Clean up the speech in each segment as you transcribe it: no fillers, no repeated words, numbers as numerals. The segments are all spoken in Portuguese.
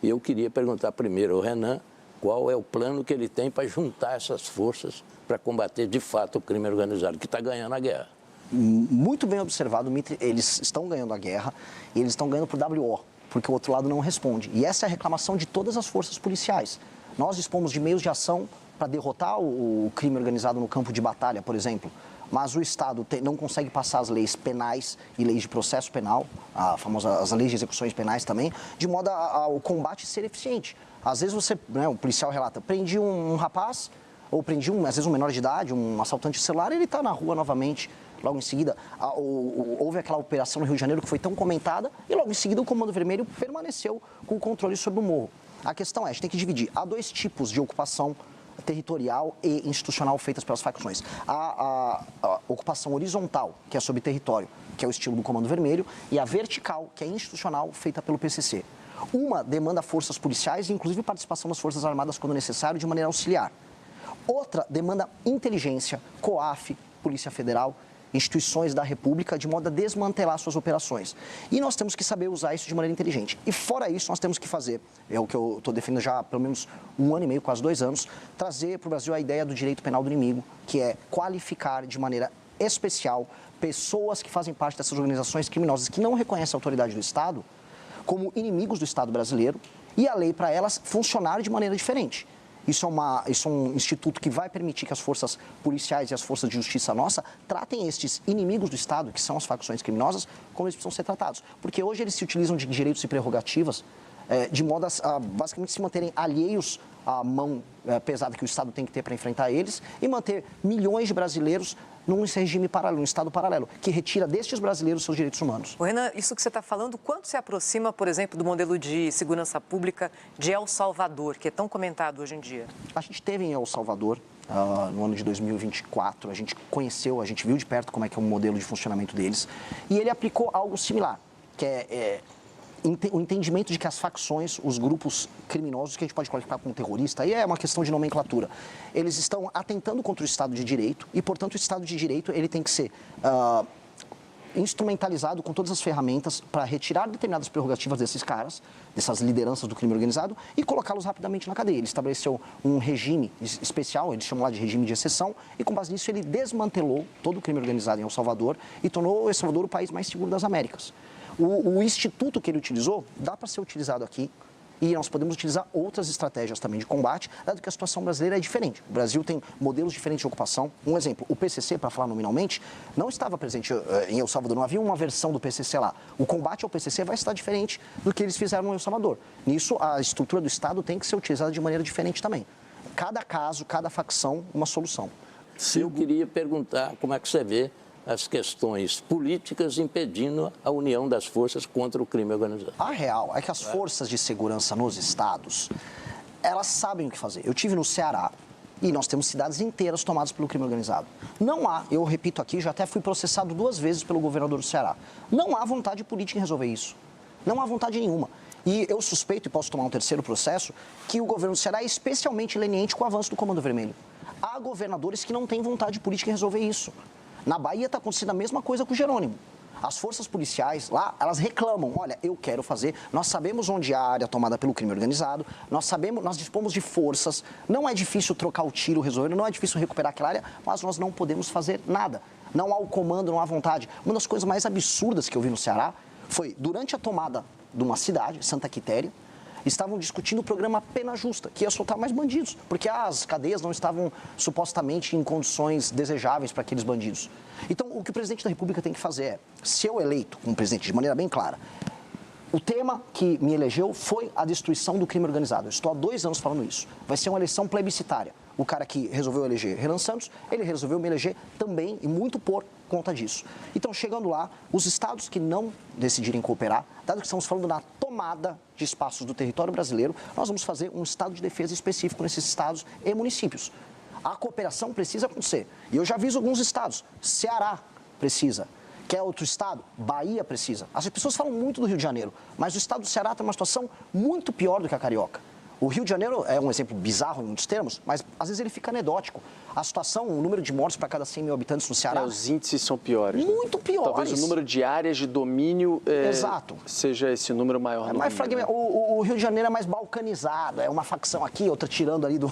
E eu queria perguntar primeiro ao Renan qual é o plano que ele tem para juntar essas forças para combater de fato o crime organizado, que está ganhando a guerra. Muito bem observado, Mitri, eles estão ganhando a guerra e eles estão ganhando por WO, porque o outro lado não responde. E essa é a reclamação de todas as forças policiais. Nós dispomos de meios de ação para derrotar o crime organizado no campo de batalha, por exemplo, mas o Estado não consegue passar as leis penais e leis de processo penal, as leis de execuções penais também, de modo ao combate ser eficiente. Às vezes o policial relata, prendi um rapaz, ou prendi, às vezes, um menor de idade, um assaltante de celular, e ele está na rua novamente. Logo em seguida, houve aquela operação no Rio de Janeiro que foi tão comentada e logo em seguida o Comando Vermelho permaneceu com o controle sobre o morro. A questão é, a gente tem que dividir. Há dois tipos de ocupação territorial e institucional feitas pelas facções. A ocupação horizontal, que é sobre território, que é o estilo do Comando Vermelho, e a vertical, que é institucional, feita pelo PCC. Uma demanda forças policiais e inclusive participação das Forças Armadas quando necessário de maneira auxiliar. Outra demanda inteligência, COAF, Polícia Federal, instituições da República, de modo a desmantelar suas operações. E nós temos que saber usar isso de maneira inteligente. E fora isso, nós temos que fazer, é o que eu estou defendendo já há pelo menos 1 ano e meio, quase 2 anos, trazer para o Brasil a ideia do direito penal do inimigo, que é qualificar de maneira especial pessoas que fazem parte dessas organizações criminosas que não reconhecem a autoridade do Estado como inimigos do Estado brasileiro e a lei para elas funcionar de maneira diferente. Isso é um instituto que vai permitir que as forças policiais e as forças de justiça nossa tratem estes inimigos do Estado, que são as facções criminosas, como eles precisam ser tratados. Porque hoje eles se utilizam de direitos e prerrogativas de modo a basicamente se manterem alheios à mão pesada que o Estado tem que ter para enfrentar eles e manter milhões de brasileiros num regime paralelo, num Estado paralelo, que retira destes brasileiros seus direitos humanos. Renan, isso que você está falando, quanto se aproxima, por exemplo, do modelo de segurança pública de El Salvador, que é tão comentado hoje em dia? A gente teve em El Salvador, no ano de 2024, a gente conheceu, a gente viu de perto como é que é o modelo de funcionamento deles, e ele aplicou algo similar, que é o entendimento de que as facções, os grupos criminosos, que a gente pode qualificar como terrorista, aí é uma questão de nomenclatura, eles estão atentando contra o Estado de Direito e, portanto, o Estado de Direito ele tem que ser instrumentalizado com todas as ferramentas para retirar determinadas prerrogativas desses caras, dessas lideranças do crime organizado e colocá-los rapidamente na cadeia. Ele estabeleceu um regime especial, eles chamam lá de regime de exceção, e com base nisso ele desmantelou todo o crime organizado em El Salvador e tornou El Salvador o país mais seguro das Américas. O instituto que ele utilizou dá para ser utilizado aqui e nós podemos utilizar outras estratégias também de combate, dado que a situação brasileira é diferente. O Brasil tem modelos diferentes de ocupação. Um exemplo, o PCC, para falar nominalmente, não estava presente em El Salvador, não havia uma versão do PCC lá. O combate ao PCC vai estar diferente do que eles fizeram em El Salvador. Nisso, a estrutura do Estado tem que ser utilizada de maneira diferente também. Cada caso, cada facção, uma solução. Eu queria perguntar como é que você vê as questões políticas impedindo a união das forças contra o crime organizado. A real é que as forças de segurança nos estados, elas sabem o que fazer. Eu tive no Ceará e nós temos cidades inteiras tomadas pelo crime organizado. Não há, eu repito aqui, já até fui processado 2 vezes pelo governador do Ceará. Não há vontade política em resolver isso. Não há vontade nenhuma. E eu suspeito, e posso tomar um 3º processo, que o governo do Ceará é especialmente leniente com o avanço do Comando Vermelho. Há governadores que não têm vontade política em resolver isso. Na Bahia está acontecendo a mesma coisa com o Jerônimo. As forças policiais lá, elas reclamam, olha, eu quero fazer, nós sabemos onde há a área tomada pelo crime organizado, nós dispomos de forças, não é difícil trocar o tiro, resolver, não é difícil recuperar aquela área, mas nós não podemos fazer nada. Não há o comando, não há vontade. Uma das coisas mais absurdas que eu vi no Ceará foi, durante a tomada de uma cidade, Santa Quitéria, estavam discutindo o programa Pena Justa, que ia soltar mais bandidos, porque as cadeias não estavam supostamente em condições desejáveis para aqueles bandidos. Então, o que o presidente da República tem que fazer é, se eu eleito como presidente de maneira bem clara, o tema que me elegeu foi a destruição do crime organizado. Eu estou há 2 anos falando isso. Vai ser uma eleição plebiscitária. O cara que resolveu eleger Renan Santos, ele resolveu me eleger também e muito por conta disso. Então, chegando lá, os estados que não decidirem cooperar, dado que estamos falando na tomada de espaços do território brasileiro, nós vamos fazer um estado de defesa específico nesses estados e municípios. A cooperação precisa acontecer. E eu já aviso alguns estados. Ceará precisa. Quer outro estado? Bahia precisa. As pessoas falam muito do Rio de Janeiro, mas o estado do Ceará tem uma situação muito pior do que a carioca. O Rio de Janeiro é um exemplo bizarro em muitos termos, mas às vezes ele fica anedótico. A situação, o número de mortes para cada 100 mil habitantes no Ceará... Os índices são piores. Muito piores. Talvez o número de áreas de domínio Exato. seja esse número maior. É mais fragmentado. O Rio de Janeiro é mais balcanizado, é uma facção aqui, outra tirando ali do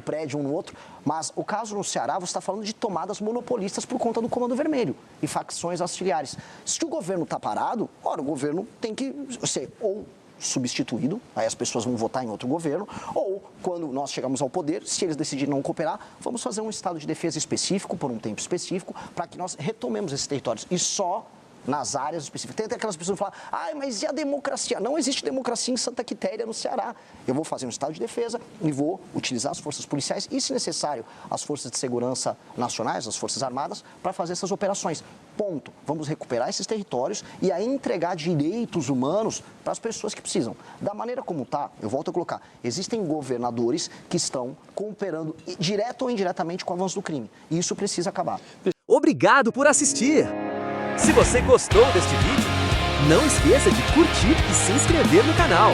prédio um no outro. Mas o caso no Ceará, você está falando de tomadas monopolistas por conta do Comando Vermelho e facções auxiliares. Se o governo está parado, ora, o governo tem que ser ou substituído, aí as pessoas vão votar em outro governo, ou quando nós chegamos ao poder, se eles decidirem não cooperar, vamos fazer um estado de defesa específico, por um tempo específico, para que nós retomemos esses territórios. E só nas áreas específicas. Tem até aquelas pessoas que falam, mas e a democracia? Não existe democracia em Santa Quitéria, no Ceará. Eu vou fazer um estado de defesa e vou utilizar as forças policiais e, se necessário, as forças de segurança nacionais, as forças armadas, para fazer essas operações. Ponto. Vamos recuperar esses territórios e aí entregar direitos humanos para as pessoas que precisam. Da maneira como está, eu volto a colocar, existem governadores que estão cooperando direto ou indiretamente com o avanço do crime. E isso precisa acabar. Obrigado por assistir! Se você gostou deste vídeo, não esqueça de curtir e se inscrever no canal.